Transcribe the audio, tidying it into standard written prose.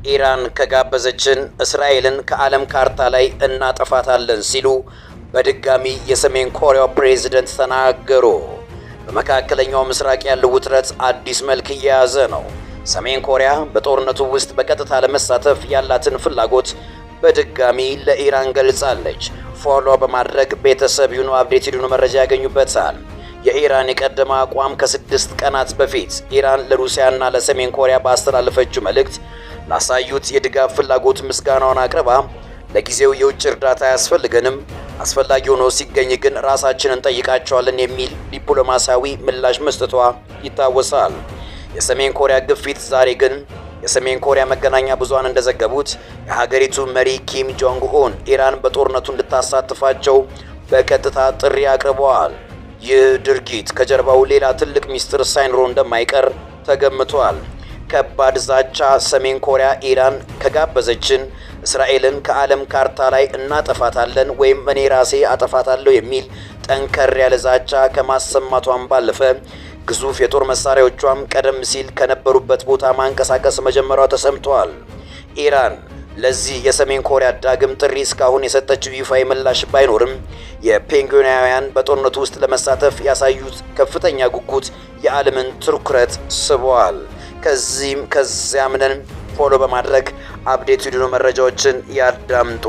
ኢራን ከጋበዘችን እስራኤልን ከዓለም ካርታ ላይ እናጠፋታለን ሲሉ በድጋሚ የሰሜን ኮሪያው ፕሬዝዳንት ተናገሩ። በመካከለኛው ምስራቅ ያለው ውጥረት አዲስ መልክ እየያዘ ነው። ሰሜን ኮሪያ በጦርነቱ ውስጥ በቀጥታ ለመሳተፍ ያላትን ፍላጎት በድጋሚ ለኢራን ገልጻለች። ፎሎ በማድረግ ቤተሰብ ይሁኑ አፕዴት ይሁኑ መረጃ ያገኙበታል። የኢራን የቀደመ አቋም ከ6 ቀናት በፊት ኢራን ለሩሲያና ለሰሜን ኮሪያ ባስተላለፈችው መልእክት ላሳዩት የድጋፍ ፍላጎት ምስጋናውን አቅርባ ለጊዜው የውጭ እርዳታ አያስፈልገንም፣ አስፈላጊ ሆኖ ሲገኝ ግን ራሳችንን እንጠይቃቸዋለን የሚል ዲፕሎማሲያዊ ምላሽ መስጠቷ ይታወሳል። የሰሜን ኮሪያ ግፊት ዛሬ ግን የሰሜን ኮሪያ መገናኛ ብዙሃን እንደዘገቡት የሀገሪቱ መሪ ኪም ጆንግ ኡን ኢራን በጦርነቱ እንድታሳትፋቸው በቀጥታ ጥሪ አቅርበዋል። ይህ ድርጊት ከጀርባው ሌላ ትልቅ ሚስጥር ሳይኖረው እንደማይቀር ተገምቷል። ከባድ ዛቻ፣ ሰሜን ኮሪያ ኢራን ከጋበዘችን እስራኤልን ከዓለም ካርታ ላይ እናጠፋታለን ወይም እኔ ራሴ አጠፋታለሁ የሚል ጠንከር ያለ ዛቻ ከማሰማቷን ባለፈ ግዙፍ የጦር መሳሪያዎቿም ቀደም ሲል ከነበሩበት ቦታ ማንቀሳቀስ መጀመሯ ተሰምቷል። ኢራን ለዚህ የሰሜን ኮሪያ ዳግም ጥሪ እስካሁን የሰጠችው ይፋዊ ምላሽ ባይኖርም የፔንጎናውያን በጦርነቱ ውስጥ ለመሳተፍ ያሳዩት ከፍተኛ ጉጉት የዓለምን ትኩረት ስበዋል። ከዚያም ነን ፎሎ በማድረግ አፕዴት ቪዲዮ መረጃዎችን ያዳምጡ።